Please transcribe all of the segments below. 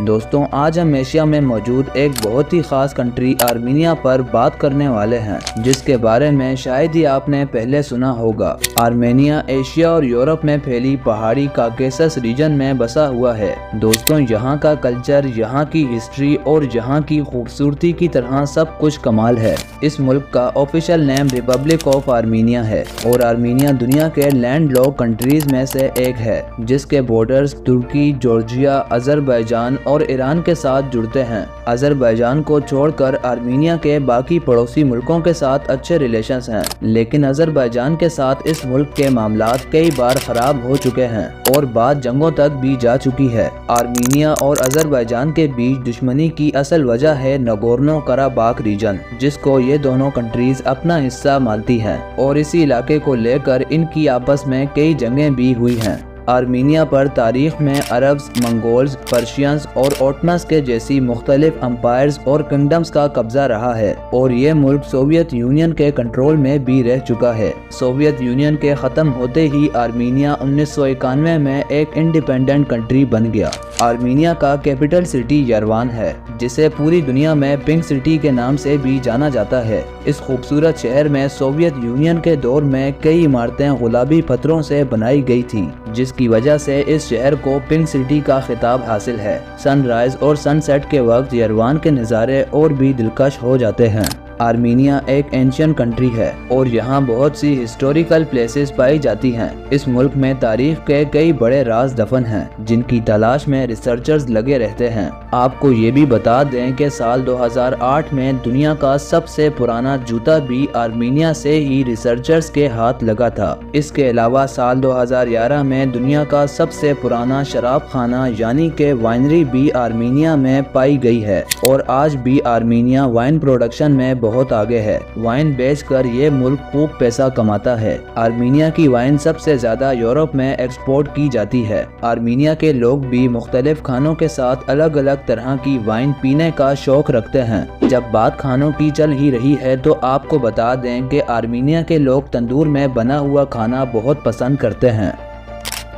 दोस्तों, आज हम एशिया में मौजूद एक बहुत ही खास कंट्री आर्मीनिया पर बात करने वाले हैं, जिसके बारे में शायद ही आपने पहले सुना होगा। आर्मेनिया एशिया और यूरोप में फैली पहाड़ी काकेसस रीजन में बसा हुआ है। दोस्तों, यहाँ का कल्चर, यहाँ की हिस्ट्री और यहाँ की खूबसूरती की तरह सब कुछ कमाल है। इस मुल्क का official name Republic of Armenia है और आर्मीनिया दुनिया के लैंड लॉक कंट्रीज में से एक है, जिसके बॉर्डर्स तुर्की, जॉर्जिया, अजरबैजान और ईरान के साथ जुड़ते हैं। अजरबैजान को छोड़कर आर्मीनिया के बाकी पड़ोसी मुल्कों के साथ अच्छे रिलेशंस हैं, लेकिन अजरबैजान के साथ इस मुल्क के मामलात कई बार खराब हो चुके हैं और बात जंगों तक भी जा चुकी है। आर्मीनिया और अजरबैजान के बीच दुश्मनी की असल वजह है नगोर्नो कराबाख रीजन, जिसको ये दोनों कंट्रीज अपना हिस्सा मानती हैं और इसी इलाके को लेकर इनकी आपस में कई जंगें भी हुई हैं। आर्मीनिया पर तारीख में अरब्स, मंगोल्स, पर्शियंस और ओटमन्स के जैसी मुख्तलिफ अम्पायर्स और किंगडम्स का कब्जा रहा है और ये मुल्क सोवियत यूनियन के कंट्रोल में भी रह चुका है। सोवियत यूनियन के ख़त्म होते ही आर्मीनिया 1991 में एक इंडिपेंडेंट कंट्री बन गया। आर्मीनिया का कैपिटल सिटी यरवान है, जिसे पूरी दुनिया में पिंक सिटी के नाम से भी जाना जाता है। इस खूबसूरत शहर में सोवियत यूनियन के दौर में कई इमारतें गुलाबी पत्थरों से बनाई गई थी, जिसकी वजह से इस शहर को पिंक सिटी का खिताब हासिल है। सनराइज और सनसेट के वक्त यरवान के नज़ारे और भी दिलकश हो जाते हैं। आर्मीनिया एक एंशियंट कंट्री है और यहाँ बहुत सी हिस्टोरिकल प्लेसेस पाई जाती हैं। इस मुल्क में तारीख के कई बड़े राज दफन हैं, जिनकी तलाश में रिसर्चर्स लगे रहते हैं। आपको ये भी बता दें कि साल 2008 में दुनिया का सबसे पुराना जूता भी आर्मीनिया से ही रिसर्चर्स के हाथ लगा था। इसके अलावा साल 2011 में दुनिया का सबसे पुराना शराब खाना यानी कि वाइनरी भी आर्मीनिया में पाई गई है और आज भी आर्मीनिया वाइन प्रोडक्शन में बहुत आगे है। वाइन बेचकर ये मुल्क खूब पैसा कमाता है। आर्मीनिया की वाइन सबसे ज्यादा यूरोप में एक्सपोर्ट की जाती है। आर्मीनिया के लोग भी मुख्तलिफ खानों के साथ अलग अलग तरह की वाइन पीने का शौक रखते हैं। जब बात खानों की चल ही रही है तो आपको बता दें कि आर्मीनिया के लोग तंदूर में बना हुआ खाना बहुत पसंद करते हैं।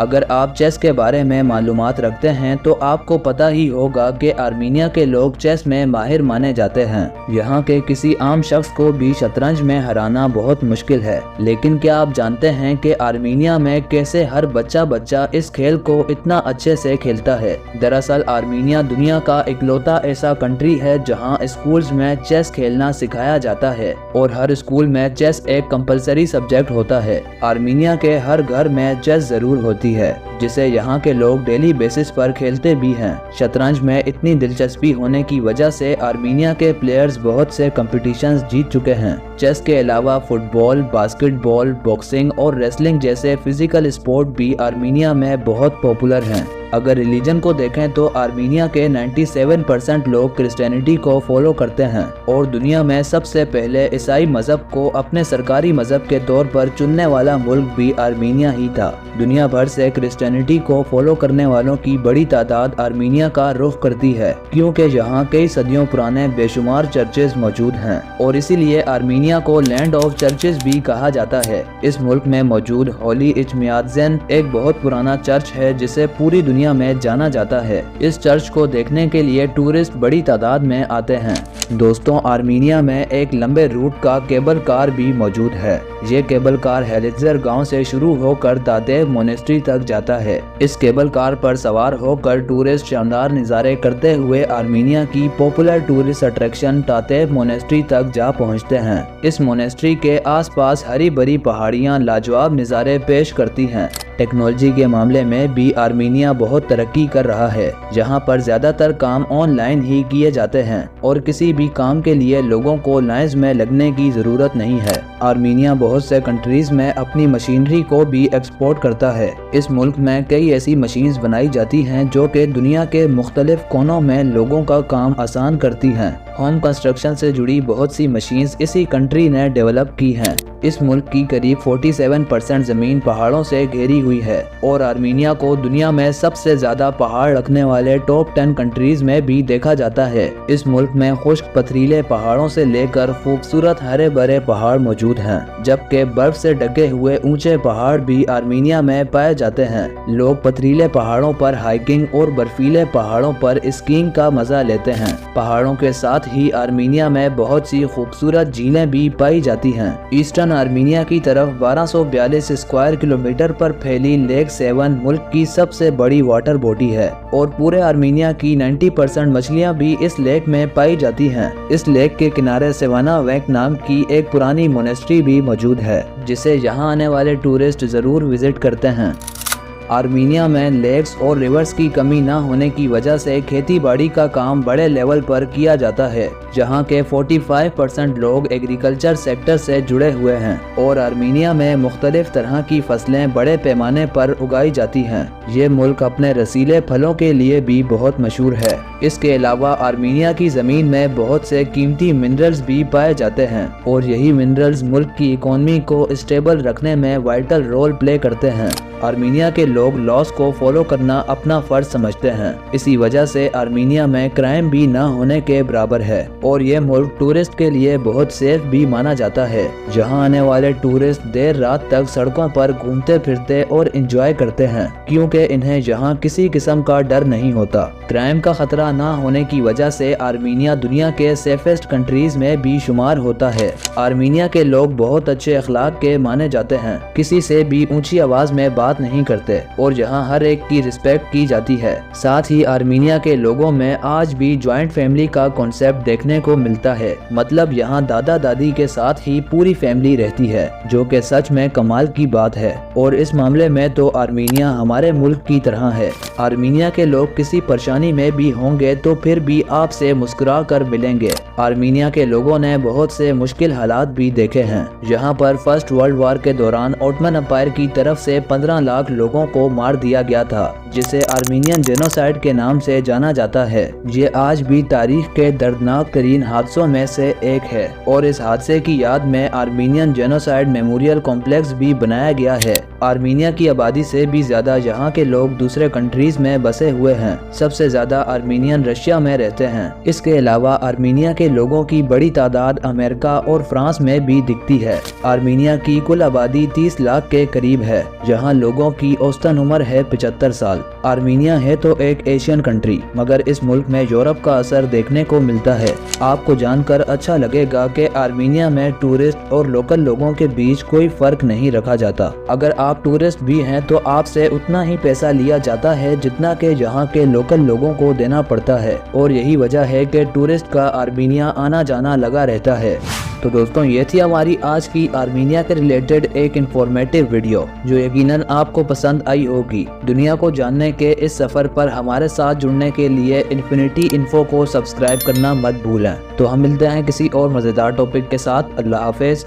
अगर आप चेस के बारे में मालूमात रखते हैं तो आपको पता ही होगा कि आर्मीनिया के लोग चेस में माहिर माने जाते हैं। यहाँ के किसी आम शख्स को भी शतरंज में हराना बहुत मुश्किल है, लेकिन क्या आप जानते हैं कि आर्मीनिया में कैसे हर बच्चा इस खेल को इतना अच्छे से खेलता है। दरअसल आर्मीनिया दुनिया का इकलौता ऐसा कंट्री है जहाँ स्कूल्स में चेस खेलना सिखाया जाता है और हर स्कूल में चेस एक कंपलसरी सब्जेक्ट होता है। आर्मीनिया के हर घर में चेस जरूर होती है, जिसे यहाँ के लोग डेली बेसिस पर खेलते भी हैं। शतरंज में इतनी दिलचस्पी होने की वजह से आर्मीनिया के प्लेयर्स बहुत से कंपटीशंस जीत चुके हैं। चेस के अलावा फुटबॉल, बास्केटबॉल, बॉक्सिंग और रेसलिंग जैसे फिजिकल स्पोर्ट भी आर्मीनिया में बहुत पॉपुलर हैं। अगर रिलीजन को देखें तो आर्मीनिया के 97% लोग क्रिश्चियनिटी को फॉलो करते हैं और दुनिया में सबसे पहले ईसाई मजहब को अपने सरकारी मजहब के तौर पर चुनने वाला मुल्क भी आर्मीनिया ही था। दुनिया भर से क्रिश्चियनिटी को फॉलो करने वालों की बड़ी तादाद आर्मीनिया का रुख करती है, क्योंकि यहाँ कई सदियों पुराने बेशुमार चर्चेज मौजूद हैं और इसीलिए आर्मीनिया को लैंड ऑफ चर्चेज भी कहा जाता है। इच मुल्क में मौजूद होली इचमियाज़ेन एक बहुत पुराना चर्च है, जिसे पूरी दुनिया में जाना जाता है। इस चर्च को देखने के लिए टूरिस्ट बड़ी तादाद में आते हैं। दोस्तों, आर्मीनिया में एक लंबे रूट का केबल कार भी मौजूद है। ये केबल कार हेलिज़र गांव से शुरू होकर दादेव मोनेस्ट्री तक जाता है। इस केबल कार पर सवार होकर टूरिस्ट शानदार नज़ारे करते हुए आर्मीनिया की पॉपुलर टूरिस्ट अट्रैक्शन तातेव मोनेस्ट्री तक जा पहुंचते हैं। इस मोनेस्ट्री के आसपास हरी भरी पहाड़ियां लाजवाब नज़ारे पेश करती हैं। टेक्नोलॉजी के मामले में भी आर्मीनिया बहुत तरक्की कर रहा है, जहां पर ज्यादातर काम ऑनलाइन ही किए जाते हैं और किसी भी काम के लिए लोगों को लाइंस में लगने की जरूरत नहीं है। आर्मीनिया बहुत से कंट्रीज में अपनी मशीनरी को भी एक्सपोर्ट करता है। इस मुल्क में कई ऐसी मशीन्स बनाई जाती हैं जो कि दुनिया के मुख्तलिफ कोनों में लोगों का काम आसान करती हैं। होम कंस्ट्रक्शन से जुड़ी बहुत सी मशीन्स इसी कंट्री ने डेवलप की हैं। इस मुल्क की करीब 47% जमीन पहाड़ों से घेरी हुई है और आर्मीनिया को दुनिया में सबसे ज्यादा पहाड़ रखने वाले टॉप 10 कंट्रीज में भी देखा जाता है। इस मुल्क में खुश्क पथरीले पहाड़ों से लेकर खूबसूरत हरे भरे पहाड़ मौजूद हैं, जबकि बर्फ से ढके हुए ऊंचे पहाड़ भी आर्मीनिया में पाए जाते हैं। लोग पथरीले पहाड़ों पर हाइकिंग और बर्फीले पहाड़ों पर स्कीइंग का मजा लेते हैं। पहाड़ों के साथ ही आर्मीनिया में बहुत सी खूबसूरत झीलें भी पाई जाती हैं। ईस्टर्न आर्मीनिया की तरफ 1242 स्क्वायर किलोमीटर पर फैली लेक सेवन मुल्क की सबसे बड़ी वाटर बॉडी है और पूरे आर्मीनिया की 90% मछलियां भी इस लेक में पाई जाती हैं। इस लेक के किनारे सेवाना वेंक नाम की एक पुरानी मोनेस्ट्री भी मौजूद है, जिसे यहाँ आने वाले टूरिस्ट जरूर विजिट करते हैं। आर्मीनिया में लेक्स और रिवर्स की कमी न होने की वजह से खेती बाड़ी का काम बड़े लेवल पर किया जाता है, जहां के 45% लोग एग्रीकल्चर सेक्टर से जुड़े हुए हैं और आर्मीनिया में मुख्तलिफ तरह की फसलें बड़े पैमाने पर उगाई जाती हैं। ये मुल्क अपने रसीले फलों के लिए भी बहुत मशहूर है। इसके अलावा आर्मीनिया की ज़मीन में बहुत से कीमती मिनरल्स भी पाए जाते हैं और यही मिनरल्स मुल्क की इकोनॉमी को स्टेबल रखने में वाइटल रोल प्ले करते हैं। आर्मीनिया के लोग लॉस को फॉलो करना अपना फर्ज समझते हैं। इसी वजह से आर्मीनिया में क्राइम भी न होने के बराबर है और ये मुल्क टूरिस्ट के लिए बहुत सेफ भी माना जाता है, जहां आने वाले टूरिस्ट देर रात तक सड़कों पर घूमते फिरते और एंजॉय करते हैं, क्योंकि इन्हें यहाँ किसी किस्म का डर नहीं होता। क्राइम का खतरा न होने की वजह से आर्मीनिया दुनिया के सेफेस्ट कंट्रीज में भी शुमार होता है। आर्मीनिया के लोग बहुत अच्छे अखलाक के माने जाते हैं, किसी से भी ऊंची आवाज में बात नहीं करते और यहाँ हर एक की रिस्पेक्ट की जाती है। साथ ही आर्मीनिया के लोगों में आज भी ज्वाइंट फैमिली का कॉन्सेप्ट देखने को मिलता है, मतलब यहाँ दादा दादी के साथ ही पूरी फैमिली रहती है, जो कि सच में कमाल की बात है। और इस मामले में तो आर्मीनिया हमारे मुल्क की तरह है। आर्मीनिया के लोग किसी परेशानी में भी होंगे तो फिर भी आपसे मुस्कुरा कर मिलेंगे। आर्मीनिया के लोगों ने बहुत से मुश्किल हालात भी देखे हैं। यहाँ पर फर्स्ट वर्ल्ड वॉर के दौरान ओटमन एम्पायर की तरफ से 15 लाख लोगों को मार दिया गया था, जिसे आर्मीनियन जेनोसाइड के नाम से जाना जाता है। ये आज भी तारीख के दर्दनाक तरीन हादसों में से एक है और इस हादसे की याद में आर्मीनियन जेनोसाइड मेमोरियल कॉम्प्लेक्स भी बनाया गया है। आर्मीनिया की आबादी से भी ज्यादा यहाँ के लोग दूसरे कंट्रीज में बसे हुए हैं। सबसे ज्यादा आर्मीनियन रशिया में रहते हैं। इसके अलावा आर्मीनिया के लोगों की बड़ी तादाद अमेरिका और फ्रांस में भी दिखती है। आर्मीनिया की कुल आबादी 30 लाख के करीब है, जहाँ लोगों की औसतन उम्र है 75 साल। आर्मीनिया है तो एक एशियन कंट्री, मगर इस मुल्क में यूरोप का असर देखने को मिलता है। आपको जानकर अच्छा लगेगा कि आर्मीनिया में टूरिस्ट और लोकल लोगों के बीच कोई फर्क नहीं रखा जाता। अगर आप टूरिस्ट भी हैं तो आपसे उतना ही पैसा लिया जाता है जितना कि यहाँ के लोकल लोगों को देना पड़ता है और यही वजह है कि टूरिस्ट का आर्मीनिया आना जाना लगा रहता है। तो दोस्तों, ये थी हमारी आज की आर्मीनिया के रिलेटेड एक इंफॉर्मेटिव वीडियो, जो यकीनन आपको पसंद आई होगी। दुनिया को जानने के इस सफर पर हमारे साथ जुड़ने के लिए इन्फिनिटी इन्फो को सब्सक्राइब करना मत भूलें। तो हम मिलते हैं किसी और मजेदार टॉपिक के साथ। अल्लाह हाफिज।